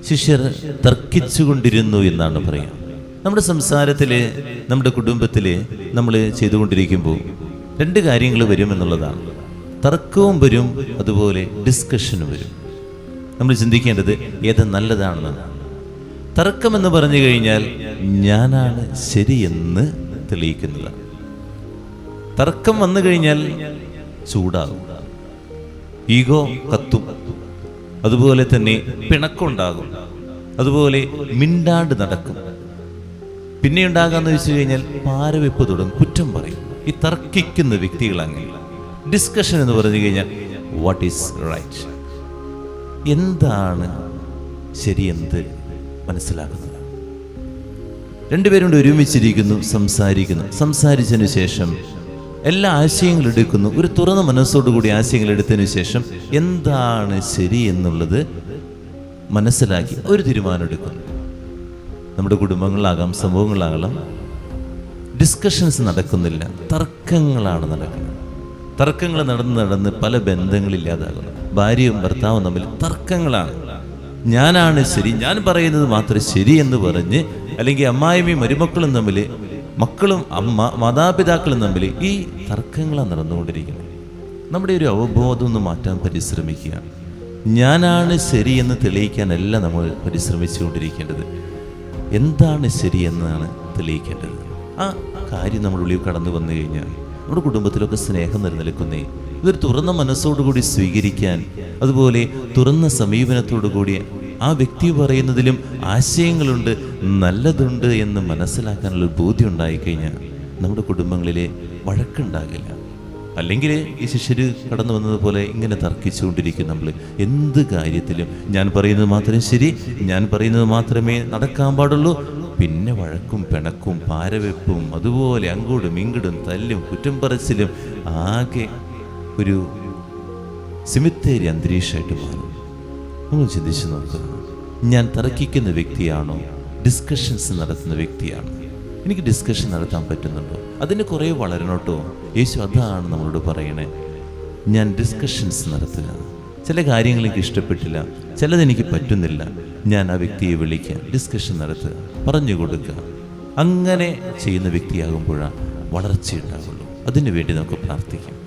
ശിഷ്യർ തർക്കിച്ചുകൊണ്ടിരുന്നു എന്നാണ് പറയുക. നമ്മുടെ സംസാരത്തിൽ, നമ്മുടെ കുടുംബത്തിൽ നമ്മൾ ചെയ്തുകൊണ്ടിരിക്കുമ്പോൾ രണ്ട് കാര്യങ്ങൾ വരുമെന്നുള്ളതാണ്. തർക്കവും വരും, അതുപോലെ ഡിസ്കഷനും വരും. നമ്മൾ ചിന്തിക്കേണ്ടത് ഏത് നല്ലതാണെന്നാണ്. തർക്കമെന്ന് പറഞ്ഞു കഴിഞ്ഞാൽ ഞാനാണ് ശരിയെന്ന് തെളിയിക്കുന്നതാണ്. തർക്കം വന്നു കഴിഞ്ഞാൽ ചൂടാകും, ഈഗോ കത്തും, അതുപോലെ തന്നെ പിണക്കുണ്ടാകും, അതുപോലെ മിണ്ടാണ്ട് നടക്കും. പിന്നെ ഉണ്ടാകാന്ന് വെച്ച് കഴിഞ്ഞാൽ പാരവെപ്പ് തുടങ്ങും, കുറ്റം പറയും. ഈ തർക്കിക്കുന്ന വ്യക്തികൾ അങ്ങനെ. ഡിസ്കഷൻ എന്ന് പറഞ്ഞു കഴിഞ്ഞാൽ വാട്ട് ഈസ് റൈറ്റ്, എന്താണ് ശരിയെന്ന് മനസ്സിലാക്കുന്നത്. രണ്ടുപേരും കൂടി ഒരുമിച്ചിരിക്കുന്നു, സംസാരിച്ചതിന് ശേഷം എല്ലാ ആശയങ്ങളും എടുക്കുന്നു. ഒരു തുറന്ന മനസ്സോടുകൂടി ആശയങ്ങൾ എടുത്തതിന് ശേഷം എന്താണ് ശരി എന്നുള്ളത് മനസ്സിലാക്കി ഒരു തീരുമാനം എടുക്കുന്നു. നമ്മുടെ കുടുംബങ്ങളിലാകാം, സമൂഹങ്ങളിലാകാം, ഡിസ്കഷൻസ് നടക്കുന്നില്ല, തർക്കങ്ങളാണ് നടക്കുന്നത്. തർക്കങ്ങൾ നടന്ന് പല ബന്ധങ്ങളില്ലാതാകുന്നു. ഭാര്യയും ഭർത്താവും തമ്മിൽ തർക്കങ്ങളാണ്. ഞാനാണ് ശരി, ഞാൻ പറയുന്നത് മാത്രം ശരി എന്ന് പറഞ്ഞ്, അല്ലെങ്കിൽ അമ്മായിമ്മയും മരുമക്കളും തമ്മിൽ, മക്കളും മാതാപിതാക്കളും തമ്മിൽ ഈ തർക്കങ്ങളാണ് നടന്നുകൊണ്ടിരിക്കുന്നത്. നമ്മുടെ ഒരു അവബോധം ഒന്ന് മാറ്റാൻ പരിശ്രമിക്കുക. ഞാനാണ് ശരിയെന്ന് തെളിയിക്കാനല്ല നമ്മൾ പരിശ്രമിച്ചുകൊണ്ടിരിക്കേണ്ടത്, എന്താണ് ശരിയെന്നാണ് തെളിയിക്കേണ്ടത്. ആ കാര്യം നമ്മുടെ ഉള്ളിൽ കടന്നു വന്നു കഴിഞ്ഞാൽ നമ്മുടെ കുടുംബത്തിലൊക്കെ സ്നേഹം നിലനിൽക്കുന്നേ. ഇതൊരു തുറന്ന മനസ്സോടുകൂടി സ്വീകരിക്കാൻ, അതുപോലെ തുറന്ന സമീപനത്തോടുകൂടി ആ വ്യക്തി പറയുന്നതിലും ആശയങ്ങളുണ്ട്, നല്ലതുണ്ട് എന്ന് മനസ്സിലാക്കാനുള്ള ബോധ്യം ഉണ്ടായിക്കഴിഞ്ഞാൽ നമ്മുടെ കുടുംബങ്ങളിലെ വഴക്കുണ്ടാകില്ല. അല്ലെങ്കിൽ ഈ ശിഷ്യര് കടന്നു വന്നതുപോലെ ഇങ്ങനെ തർക്കിച്ചുകൊണ്ടിരിക്കും. നമ്മൾ എന്ത് കാര്യത്തിലും ഞാൻ പറയുന്നത് മാത്രമേ ശരി, ഞാൻ പറയുന്നത് മാത്രമേ നടക്കാൻ പാടുള്ളൂ. പിന്നെ വഴക്കും പിണക്കും പാരവെപ്പും, അതുപോലെ അങ്ങോട്ടും ഇങ്ങോട്ടും തല്ലും കുറ്റം പറച്ചിലും, ആകെ ഒരു സിമിത്തേരി അന്തരീക്ഷമായിട്ട് മാറും. നമ്മൾ ചിന്തിച്ചു നോക്കുക, ഞാൻ തർക്കിക്കുന്ന വ്യക്തിയാണോ, ഡിസ്കഷൻസ് നടത്തുന്ന വ്യക്തിയാണോ? എനിക്ക് ഡിസ്കഷൻ നടത്താൻ പറ്റുന്നുണ്ടോ? അതിന് കുറേ വളരണോട്ടോ. യേശു അതാണ് നമ്മളോട് പറയണേ. ഞാൻ ഡിസ്കഷൻസ് നടത്തുക. ചില കാര്യങ്ങൾ എനിക്ക് ഇഷ്ടപ്പെട്ടില്ല, ചിലതെനിക്ക് പറ്റുന്നില്ല, ഞാൻ ആ വ്യക്തിയെ വിളിക്കുക, ഡിസ്കഷൻ നടത്തുക, പറഞ്ഞു കൊടുക്കുക. അങ്ങനെ ചെയ്യുന്ന വ്യക്തിയാകുമ്പോഴാണ് വളർച്ചയുണ്ടാകുള്ളൂ. അതിനു വേണ്ടി നമുക്ക് പ്രാർത്ഥിക്കാം.